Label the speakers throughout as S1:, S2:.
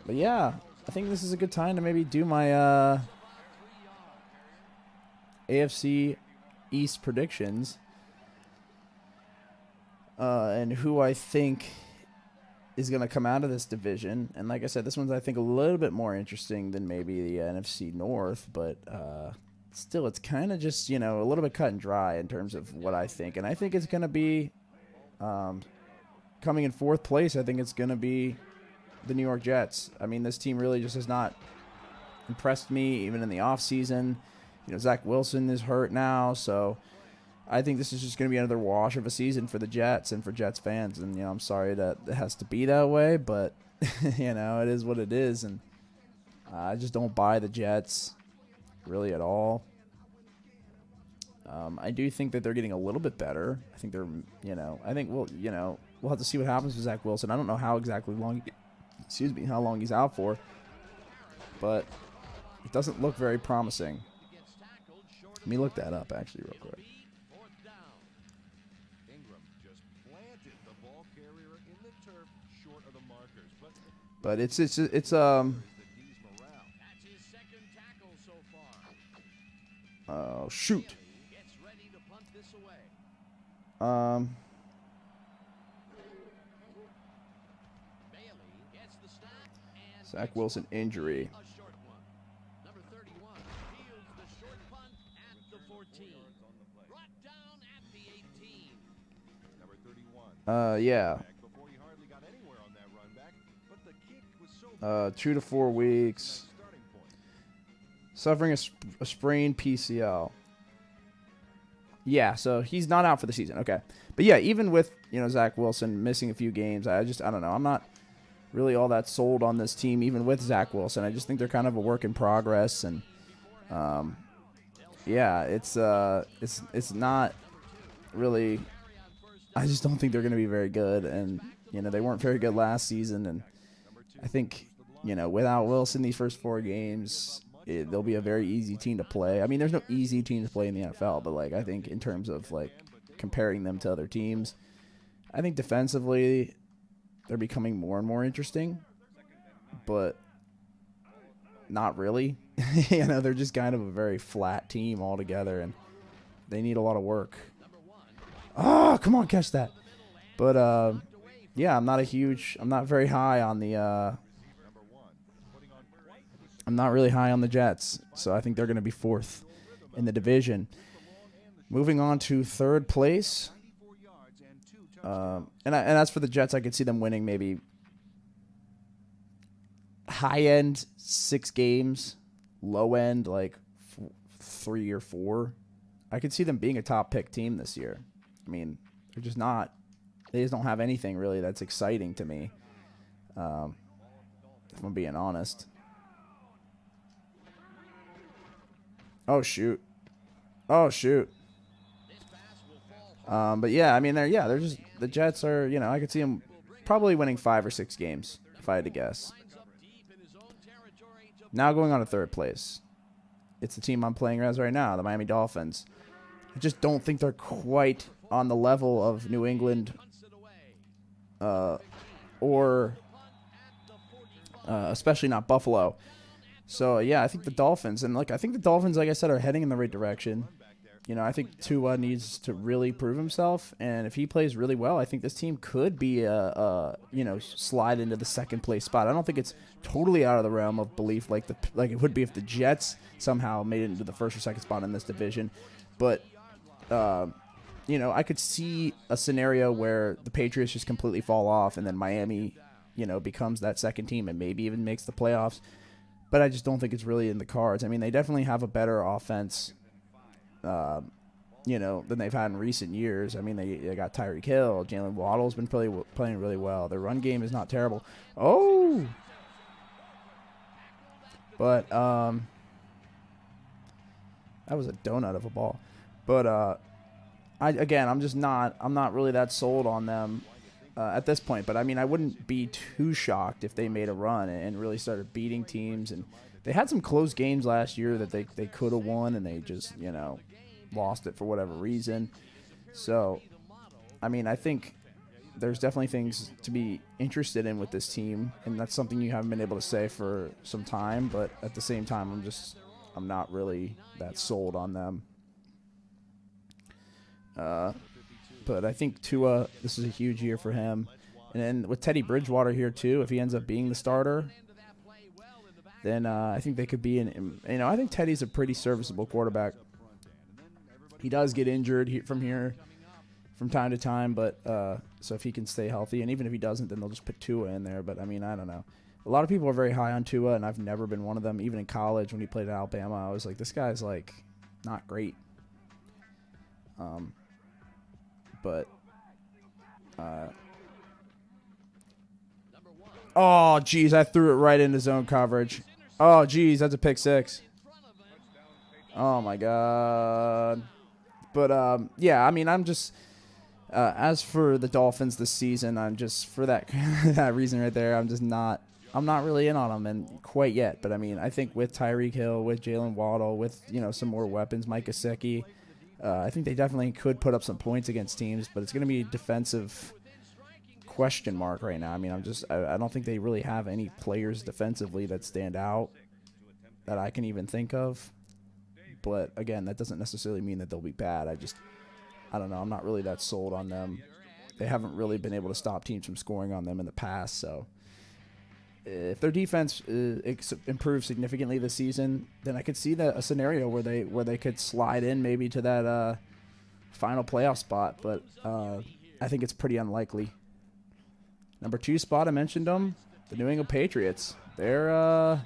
S1: But yeah, I think this is a good time to maybe do my AFC East predictions and who I think is going to come out of this division. And like I said, this one's, I think, a little bit more interesting than maybe the NFC North, but still, it's kind of just, a little bit cut and dry in terms of what I think. And I think it's going to be coming in fourth place. I think it's going to be the New York Jets. I mean, this team really just has not impressed me, even in the offseason. Zach Wilson is hurt now, so I think this is just going to be another wash of a season for the Jets and for Jets fans. And, I'm sorry that it has to be that way, but, it is what it is. And I just don't buy the Jets really at all. I do think that they're getting a little bit better. I think they're, I think we'll have to see what happens with Zach Wilson. I don't know how long he's out for, but it doesn't look very promising. Let me look that up actually real quick. But it's oh shoot. Zach Wilson injury. Yeah. 2 to 4 weeks. Suffering a sprained PCL. Yeah, so he's not out for the season. Okay. But yeah, even with, Zach Wilson missing a few games, I don't know. I'm not really all that sold on this team, even with Zach Wilson. I just think they're kind of a work in progress. And, yeah, it's not really, I just don't think they're going to be very good. And, they weren't very good last season. And I think, without Wilson these first 4 games, they'll be a very easy team to play. I mean, there's no easy team to play in the NFL, but, I think in terms of, comparing them to other teams, I think defensively they're becoming more and more interesting, but not really. They're just kind of a very flat team altogether, and they need a lot of work. Oh, come on, catch that. But, yeah, I'm not very high on the I'm not really high on the Jets, so I think they're going to be fourth in the division. Moving on to third place. And as for the Jets, I could see them winning maybe high-end 6 games, low-end 3 or 4. I could see them being a top-pick team this year. I mean, they're just not. They just don't have anything really that's exciting to me, if I'm being honest. Oh, shoot. But yeah, I mean, they're just, the Jets are, I could see them probably winning 5 or 6 games, if I had to guess. Now going on to third place. It's the team I'm playing as right now, the Miami Dolphins. I just don't think they're quite on the level of New England or especially not Buffalo. So, yeah, I think the Dolphins, and I think the Dolphins, like I said, are heading in the right direction. I think Tua needs to really prove himself, and if he plays really well, I think this team could be slide into the second place spot. I don't think it's totally out of the realm of belief like it would be if the Jets somehow made it into the first or second spot in this division. But I could see a scenario where the Patriots just completely fall off, and then Miami, becomes that second team and maybe even makes the playoffs. But I just don't think it's really in the cards. I mean, they definitely have a better offense, than they've had in recent years. I mean, they got Tyreek Hill. Jalen Waddle's been playing really well. Their run game is not terrible. Oh! But, that was a donut of a ball. But, I'm not really that sold on them at this point. But, I mean, I wouldn't be too shocked if they made a run and really started beating teams. And they had some close games last year that they could have won, and they just, lost it for whatever reason. So, I mean, I think there's definitely things to be interested in with this team, and that's something you haven't been able to say for some time. But at the same time, I'm not really that sold on them. But I think Tua, this is a huge year for him. And then with Teddy Bridgewater here too, if he ends up being the starter, then I think they could be I think Teddy's a pretty serviceable quarterback. He does get injured from time to time, but so if he can stay healthy, and even if he doesn't, then they'll just put Tua in there. But I mean, I don't know. A lot of people are very high on Tua, and I've never been one of them. Even in college, when he played at Alabama, I was like, this guy's like not great. But oh, geez, I threw it right into zone coverage. Oh, geez, that's a pick six. Oh my God. But yeah, I mean, I'm just as for the Dolphins this season, I'm just for that that reason right there. I'm not really in on them and quite yet. But I mean, I think with Tyreek Hill, with Jalen Waddle, with some more weapons, Mike Gesicki, I think they definitely could put up some points against teams. But it's going to be a defensive question mark right now. I mean, I don't think they really have any players defensively that stand out that I can even think of. But again, that doesn't necessarily mean that they'll be bad. I don't know. I'm not really that sold on them. They haven't really been able to stop teams from scoring on them in the past. So if their defense improves significantly this season, then I could see a scenario where they could slide in maybe to that final playoff spot. But I think it's pretty unlikely. Number 2 spot, I mentioned them, the New England Patriots. They're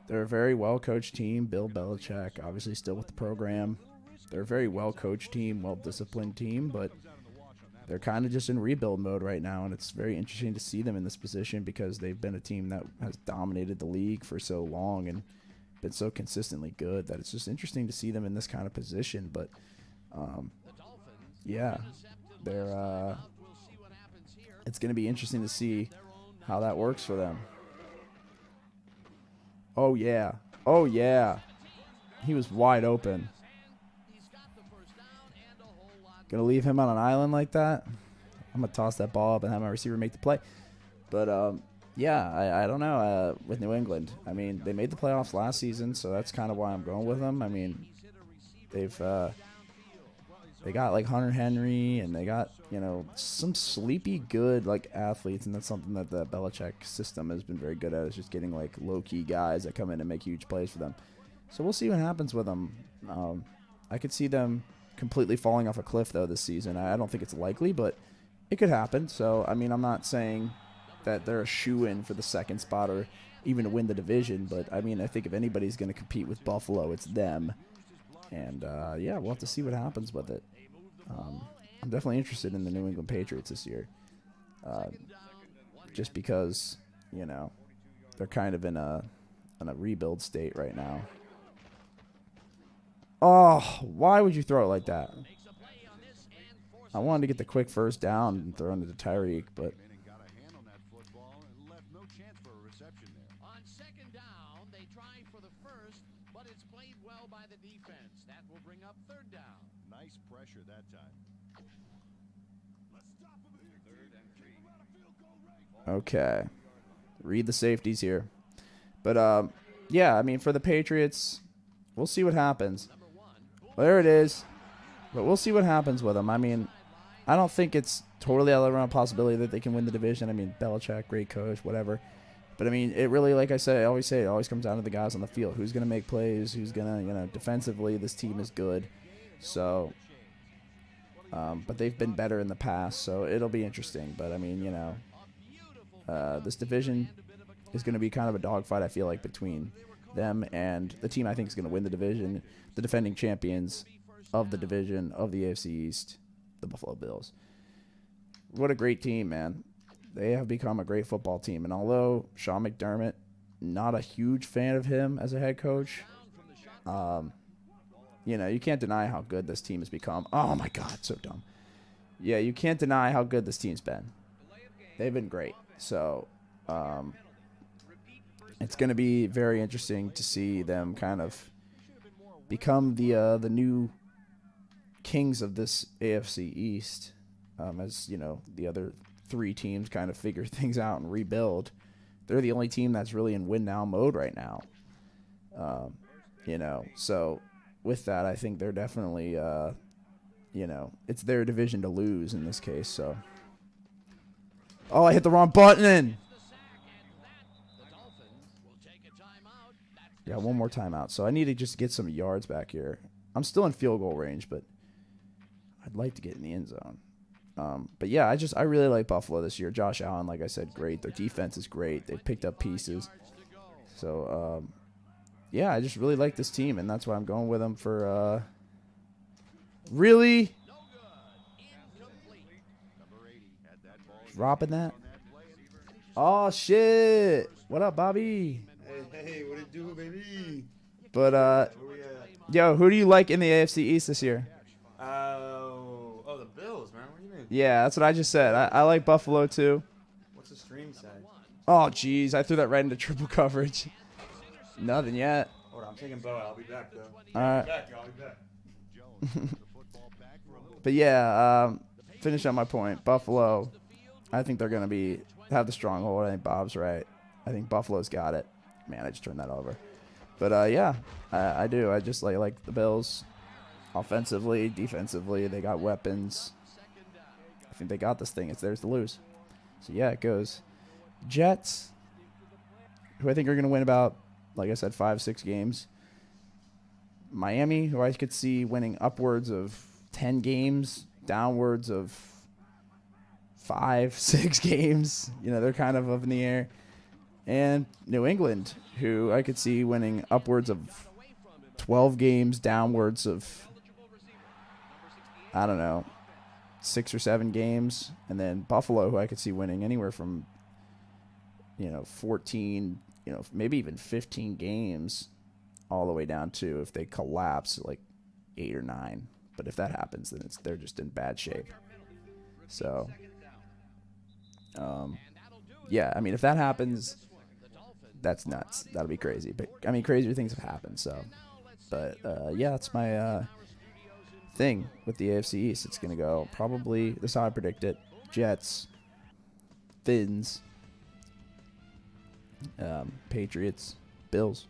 S1: they're a very well-coached team. Bill Belichick, obviously still with the program. They're a very well-coached team, well-disciplined team, but they're kind of just in rebuild mode right now, and it's very interesting to see them in this position because they've been a team that has dominated the league for so long and been so consistently good that it's just interesting to see them in this kind of position. But, yeah, it's going to be interesting to see how that works for them. Oh, yeah. Oh, yeah. He was wide open. Going to leave him on an island like that? I'm going to toss that ball up and have my receiver make the play. But, yeah, I don't know with New England. I mean, they made the playoffs last season, so that's kind of why I'm going with them. I mean, they got like Hunter Henry, and they got some sleepy good like athletes, and that's something that the Belichick system has been very good at, is just getting like low key guys that come in and make huge plays for them. So we'll see what happens with them. I could see them completely falling off a cliff though this season. I don't think it's likely, but it could happen. So I mean, I'm not saying that they're a shoo-in for the second spot or even to win the division, but I mean, I think if anybody's going to compete with Buffalo, it's them. And yeah, we'll have to see what happens with it. I'm definitely interested in the New England Patriots this year, just because they're kind of in a rebuild state right now. Oh, why would you throw it like that? I wanted to get the quick first down and throw it to Tyreek, but
S2: on second down, they try for the first, but it's played well by the defense. That will bring up third down.
S3: Nice pressure that time.
S1: okay. Read the safeties here. But, yeah, I mean, for the Patriots, we'll see what happens. Well, there it is. But we'll see what happens with them. I mean, I don't think it's totally out of the realm of possibility that they can win the division. I mean, Belichick, great coach, whatever. But, I mean, it really, like I always say, it always comes down to the guys on the field. Who's going to make plays? Who's going to, defensively, this team is good. So, but they've been better in the past, so it'll be interesting. But, I mean, this division is going to be kind of a dogfight, I feel like, between them and the team I think is going to win the division, the defending champions of the division of the AFC East, the Buffalo Bills. What a great team, man. They have become a great football team. And although Sean McDermott, not a huge fan of him as a head coach, you can't deny how good this team has become. Oh, my God, so dumb. Yeah, you can't deny how good this team's been. They've been great. So it's going to be very interesting to see them kind of become the new kings of this AFC East. as you know, the other 3 teams kind of figure things out and rebuild. They're the only team that's really in win now mode right now. You know, so with that, I think they're definitely, you know, it's their division to lose in this case. So, oh, I hit the wrong button. Yeah, one more timeout. So I need to just get some yards back here. I'm still in field goal range, but I'd like to get in the end zone. But yeah, I really like Buffalo this year. Josh Allen, like I said, great. Their defense is great. They've picked up pieces. So, yeah, I just really like this team, and that's why I'm going with them for, really? Dropping that? Oh, shit. What up, Bobby?
S4: Hey, what it do, baby?
S1: But,
S4: Where we at?
S1: yo, who do you like in the AFC East this year?
S4: Oh, the Bills, man. What do you mean?
S1: Yeah, that's what I just said. I like Buffalo, too.
S4: What's the stream say?
S1: Oh, jeez. I threw that right into triple coverage. Nothing yet.
S4: Hold on, I'm taking Bo out. I'll be back, though.
S1: All right.
S4: I'll be back.
S1: But, yeah, finish up my point. Buffalo, I think they're going to have the stronghold. I think Bob's right. I think Buffalo's got it. Man, I just turned that over. But, yeah, I do. I just like the Bills. Offensively, defensively, they got weapons. I think they got this thing. It's theirs to lose. So, yeah, it goes. Jets, who I think are going to win about, like I said, 5-6 games. Miami, who I could see winning upwards of 10 games, downwards of 5-6 games. You know, they're kind of up in the air. And New England, who I could see winning upwards of 12 games, downwards of, I don't know, 6 or 7 games. And then Buffalo, who I could see winning anywhere from, 14, maybe even 15 games all the way down to, if they collapse, like 8 or 9. But if that happens, then they're just in bad shape. So, yeah, I mean, if that happens, that's nuts. That'll be crazy. But, I mean, crazier things have happened. So, but, yeah, that's my thing with the AFC East. It's going to go probably, this is how I predict it, Jets, Fins, Patriots, Bills.